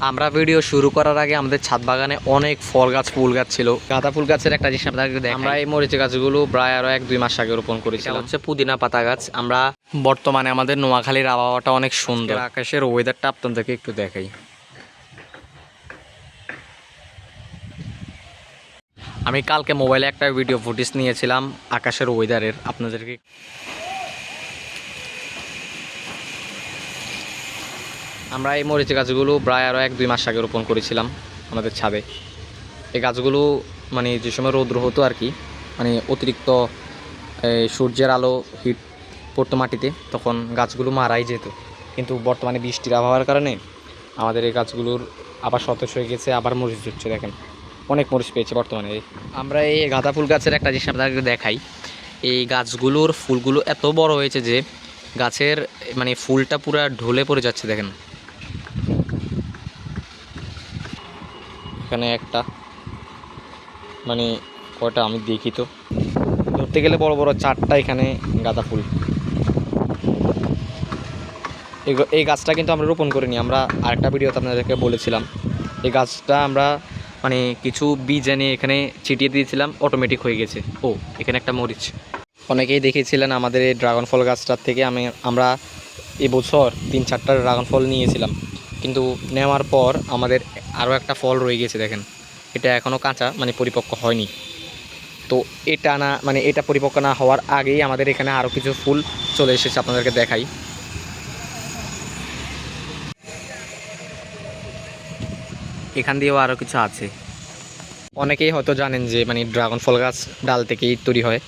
আমরা ভিডিও শুরু করার আগে আমাদের ছাদ বাগানে অনেক ফল গাছ ফুল গাছ ছিল। গাঁদা ফুল গাছের একটা জিনিস আপনাদেরকে দেখাই। আমরা এই মরিচ গাছগুলো প্রায় আরো 1-2 মাস আগে রোপণ করেছিলাম। হচ্ছে পুদিনা পাতা গাছ। আমরা বর্তমানে আমাদের নোয়াখালীর আবহাওয়াটা অনেক সুন্দর, আকাশের ওয়েদারটা আপনাদেরকে একটু দেখাই। আমি কালকে মোবাইলে একটা ভিডিও ফুটেজ নিয়েছিলাম আকাশের ওয়েদারের, আপনাদেরকে আমরা এই মরিচ গাছগুলো প্রায় আরও 1-2 মাস আগে রোপণ করেছিলাম আমাদের ছাদে। এই গাছগুলো মানে যে সময় রৌদ্র হতো আর কি, মানে অতিরিক্ত সূর্যের আলো হিট পড়তো মাটিতে, তখন গাছগুলো মারাই যেত। কিন্তু বর্তমানে বৃষ্টির আবহাওয়ার কারণে আমাদের এই গাছগুলোর আবার সতেজ হয়ে গেছে, আবার মরিচ হচ্ছে। দেখেন অনেক মরিচ পেয়েছে বর্তমানে। আমরা এই গাঁদা ফুল গাছের একটা জিনিস আপনাদেরকে দেখাই। এই গাছগুলোর ফুলগুলো এত বড় হয়েছে যে গাছের মানে ফুলটা পুরা ঢলে পড়ে যাচ্ছে। দেখেন এখানে একটা মানে কয়টা আমি দেখি তো, ধরতে গেলে বড় বড় 4টা এখানে গাঁদা ফুল। এই গাছটা কিন্তু আমরা রোপণ করিনি, আমরা আরেকটা ভিডিওতে আপনাদেরকে বলেছিলাম। এই গাছটা আমরা মানে কিছু বীজ এনে এখানে ছিটিয়ে দিয়েছিলাম, অটোমেটিক হয়ে গেছে। ও এখানে একটা মরিচ। অনেকেই দেখেছিলেন আমাদের এই ড্রাগন ফল গাছটার থেকে আমরা এবছর 3-4টা ড্রাগন ফল নিয়েছিলাম, কিন্তু নেওয়ার পর আমাদের আরও একটা ফল রয়ে গেছে। দেখেন এটা এখনও কাঁচা, মানে পরিপক্ক হয়নি। তো এটা পরিপক্ক না হওয়ার আগেই আমাদের এখানে আরও কিছু ফুল চলে এসেছে, আপনাদেরকে দেখাই। এখান দিয়েও আরও কিছু আছে। অনেকেই হয়তো জানেন যে মানে ড্রাগন ফল গাছ ডাল থেকেই তৈরি হয়।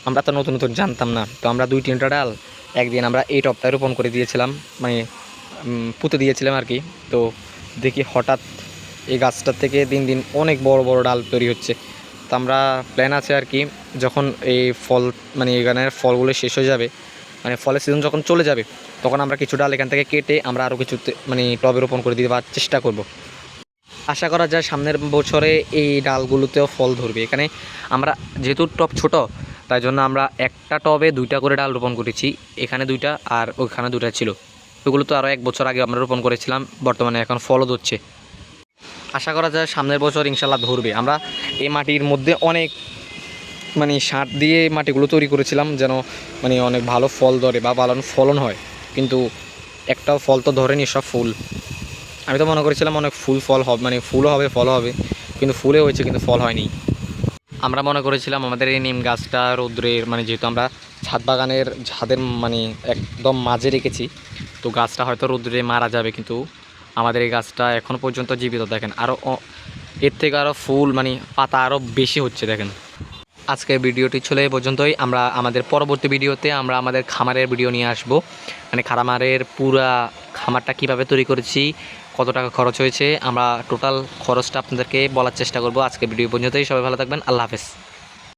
আমরা তো নতুন নতুন জানতাম না। তো আমরা 2-3টা ডাল একদিন আমরা এই টবটায় রোপণ করে দিয়েছিলাম, মানে পুঁতে দিয়েছিলাম আর কি। তো দেখি হঠাৎ এই গাছটার থেকে দিন দিন অনেক বড় বড় ডাল তৈরি হচ্ছে। তো আমরা প্ল্যান আছে আর কি, যখন এই ফল মানে এখানের ফলগুলো শেষ হয়ে যাবে, মানে ফলের সিজন যখন চলে যাবে, তখন আমরা কিছু ডাল এখান থেকে কেটে আমরা আরও কিছু মানে টবে রোপণ করে দেওয়ার চেষ্টা করব। আশা করা যায় সামনের বছরে এই ডালগুলোতেও ফল ধরবে। এখানে আমরা যেহেতু টব ছোট, তাই জন্য আমরা একটা টবে 2টা করে ডাল রোপণ করেছি। এখানে 2টা আর ওইখানে 2টা ছিল। ওগুলো তো আরও 1 বছর আগে আমরা রোপণ করেছিলাম, বর্তমানে এখন ফলও ধরছে। আশা করা যায় সামনের বছর ইনশাল্লাহ ধরবে। আমরা এই মাটির মধ্যে অনেক মানে সার দিয়ে মাটিগুলো তৈরি করেছিলাম, যেন মানে অনেক ভালো ফল ধরে বা ভালো ফলন হয়, কিন্তু একটাও ফল তো ধরেনি, সব ফুল। আমি তো মনে করেছিলাম অনেক ফল হবে, মানে ফুলও হবে ফলও হবে, কিন্তু ফুলে হয়েছে কিন্তু ফল হয়নি। আমরা মনে করেছিলাম আমাদের এই নিম গাছটা রৌদ্রের মানে যেহেতু আমরা ছাদের মানে একদম মাঝে রেখেছি, তো গাছটা হয়তো রৌদ্রে মারা যাবে, কিন্তু আমাদের এই গাছটা এখনও পর্যন্ত জীবিত। দেখেন আরও এর থেকে আরও ফুল মানে পাতা আরও বেশি হচ্ছে। দেখেন আজকের ভিডিওটি ছিল এই পর্যন্তই। আমরা আমাদের পরবর্তী ভিডিওতে আমরা আমাদের খামারের ভিডিও নিয়ে আসব, মানে খামারের পুরা খামারটা কিভাবে তৈরি করেছি, কত টাকা খরচ হয়েছে, আমরা টোটাল খরচটা আপনাদেরকে বলার চেষ্টা করব। আজকে ভিডিও পর্যন্তই। সবাই ভালো থাকবেন। আল্লাহ হাফেজ।